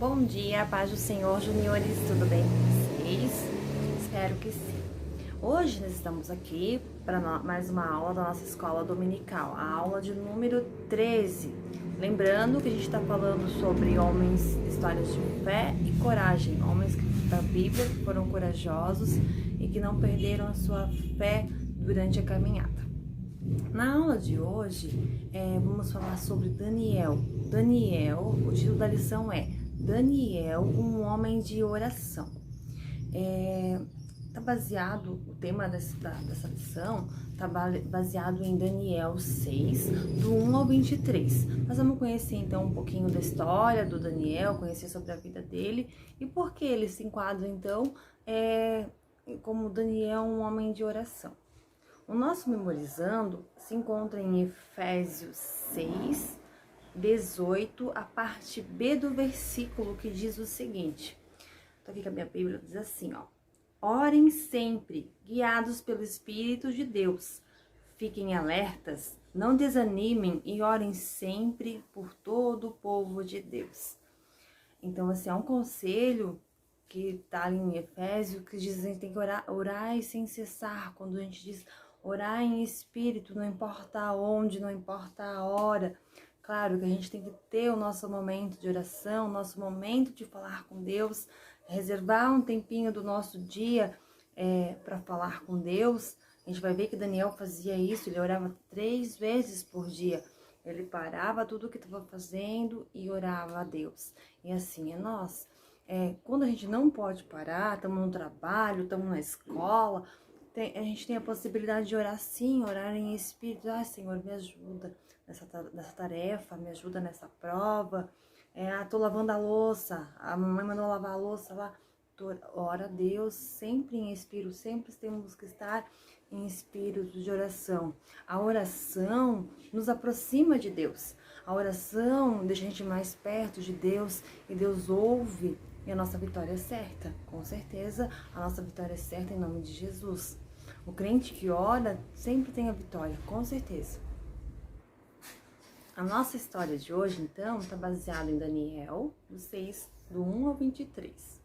Bom dia, paz do Senhor, juniores, tudo bem com vocês? Espero que sim. Hoje nós estamos aqui para mais uma aula da nossa escola dominical, a aula de número 13. Lembrando que a gente está falando sobre homens, histórias de fé e coragem, homens da Bíblia que foram corajosos e que não perderam a sua fé durante a caminhada. Na aula de hoje, vamos falar sobre Daniel. Daniel, o título da lição é Daniel, um homem de oração. O tema dessa lição está baseado em Daniel 6, do 1 ao 23. Nós vamos conhecer então um pouquinho da história do Daniel, conhecer sobre a vida dele e por que ele se enquadra então como Daniel, um homem de oração. O nosso memorizando se encontra em Efésios 6, 18, a parte B do versículo, que diz o seguinte. Estou aqui com a minha Bíblia, diz assim, ó. Orem sempre, guiados pelo Espírito de Deus. Fiquem alertas, não desanimem e orem sempre por todo o povo de Deus. Então, assim, é um conselho que está ali em Efésios, que diz que a gente tem que orar sem cessar. Quando a gente diz orar em espírito, não importa onde, não importa a hora. Claro que a gente tem que ter o nosso momento de oração, o nosso momento de falar com Deus, reservar um tempinho do nosso dia para falar com Deus. A gente vai ver que Daniel fazia isso, ele orava 3 vezes por dia. Ele parava tudo o que estava fazendo e orava a Deus. E assim é nós. Quando a gente não pode parar, estamos no trabalho, estamos na escola, a gente tem a possibilidade de orar sim, orar em espírito. Senhor, me ajuda nessa tarefa, me ajuda nessa prova. Tô lavando a louça, a mamãe mandou lavar a louça lá. Ora a Deus, sempre em espírito, sempre temos que estar em espírito de oração. A oração nos aproxima de Deus. A oração deixa a gente mais perto de Deus e Deus ouve e a nossa vitória é certa. Com certeza, a nossa vitória é certa em nome de Jesus. O crente que ora sempre tem a vitória, com certeza. A nossa história de hoje, então, está baseada em Daniel 6, do 1 ao 23.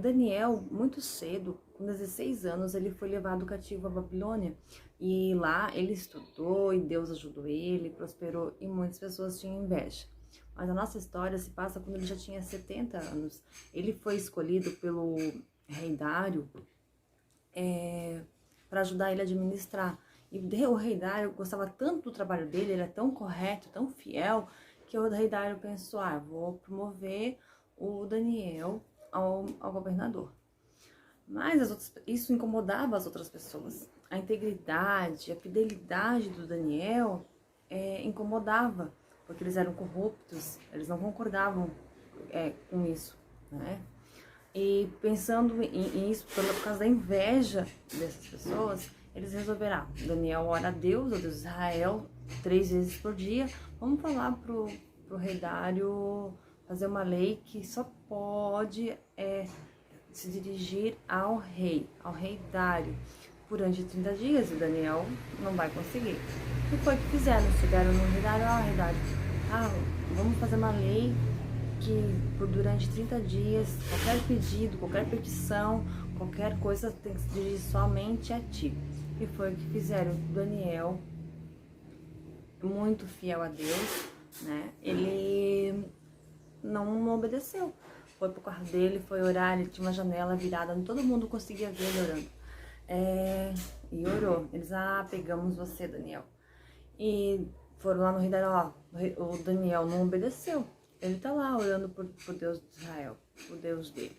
Daniel, muito cedo, com 16 anos, ele foi levado cativo à Babilônia. E lá ele estudou e Deus ajudou ele, prosperou e muitas pessoas tinham inveja. Mas a nossa história se passa quando ele já tinha 70 anos. Ele foi escolhido pelo rei Dário para ajudar ele a administrar. E o rei Dário gostava tanto do trabalho dele, ele é tão correto, tão fiel, que o rei Dário pensou, vou promover o Daniel ao governador. Mas isso incomodava as outras pessoas. A integridade, a fidelidade do Daniel incomodava, porque eles eram corruptos, eles não concordavam com isso, né? E pensando em isso, por causa da inveja dessas pessoas, eles resolveram, Daniel ora a Deus, ao Deus de Israel, 3 vezes por dia. Vamos falar pro rei Dário fazer uma lei que só pode se dirigir ao rei Dário, durante 30 dias, e Daniel não vai conseguir. O que foi que fizeram? Chegaram no rei Dário, rei Dário, vamos fazer uma lei que durante 30 dias, qualquer pedido, qualquer petição, qualquer coisa tem que se dirigir somente a ti. E foi o que fizeram. Daniel, muito fiel a Deus, né? Ele não obedeceu. Foi pro quarto dele, foi orar, ele tinha uma janela virada, todo mundo conseguia ver ele orando. E orou. Eles, pegamos você, Daniel. E foram lá no rei Dário, o Daniel não obedeceu. Ele tá lá orando por Deus de Israel, o Deus dele.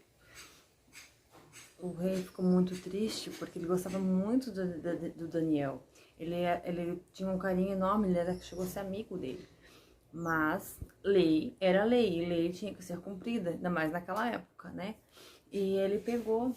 O rei ficou muito triste porque ele gostava muito do Daniel. Ele tinha um carinho enorme, chegou a ser amigo dele. Mas lei era lei, e lei tinha que ser cumprida, ainda mais naquela época, né? E ele pegou,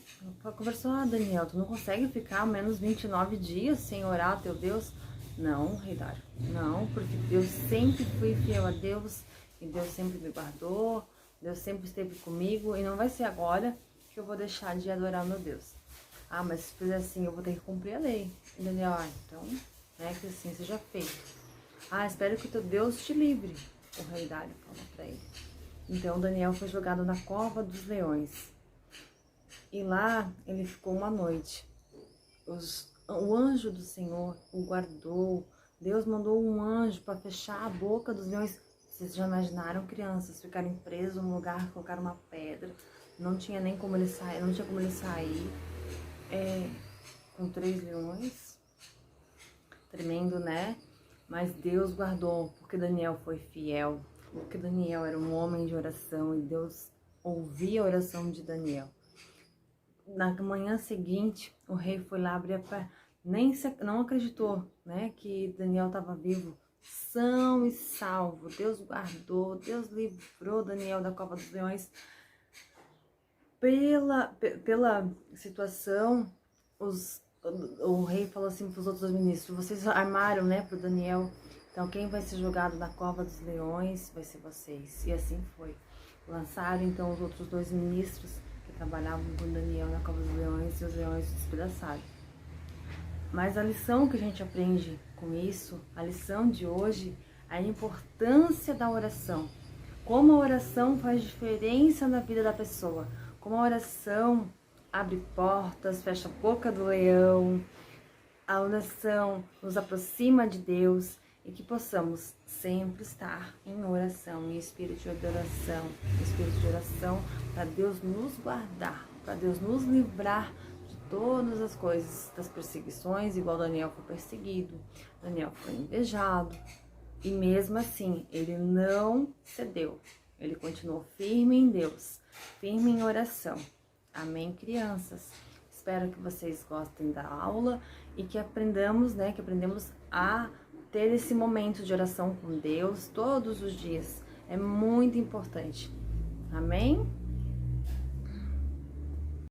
conversou, Daniel, tu não consegue ficar ao menos 29 dias sem orar ao teu Deus? Não, rei Dário, não, porque eu sempre fui fiel a Deus, e Deus sempre me guardou, Deus sempre esteve comigo, e não vai ser agora que eu vou deixar de adorar meu Deus. Mas se fizer assim, eu vou ter que cumprir a lei. E Daniel, então, que assim seja feito. Espero que o teu Deus te livre, o rei Dário falou pra ele. Então Daniel foi jogado na cova dos leões. E lá ele ficou uma noite. O anjo do Senhor o guardou. Deus mandou um anjo para fechar a boca dos leões. Vocês já imaginaram crianças ficarem presos num lugar, colocaram uma pedra, não tinha nem como ele sair, não tinha como ele sair, com 3 leões, tremendo, né? Mas Deus guardou, porque Daniel foi fiel, porque Daniel era um homem de oração e Deus ouvia a oração de Daniel. Na manhã seguinte, o rei foi lá abrir a porta, não acreditou, né, que Daniel estava vivo, são e salvo. Deus guardou, Deus livrou Daniel da cova dos leões. Pela situação, o rei falou assim para os outros ministros: vocês armaram, né, para o Daniel, então quem vai ser jogado na cova dos leões vai ser vocês. E assim foi. Lançaram então os outros 2 ministros que trabalhavam com Daniel na cova dos leões, e os leões se despedaçaram. Mas a lição que a gente aprende com isso, a lição de hoje, é a importância da oração. Como a oração faz diferença na vida da pessoa. Como a oração abre portas, fecha a boca do leão. A oração nos aproxima de Deus e que possamos sempre estar em oração, em espírito de oração, para Deus nos guardar, para Deus nos livrar de todas as coisas, das perseguições, igual Daniel foi perseguido, Daniel foi invejado, e mesmo assim ele não cedeu, ele continuou firme em Deus, firme em oração. Amém, crianças? Espero que vocês gostem da aula e que aprendamos, né, a ter esse momento de oração com Deus todos os dias. É muito importante. Amém?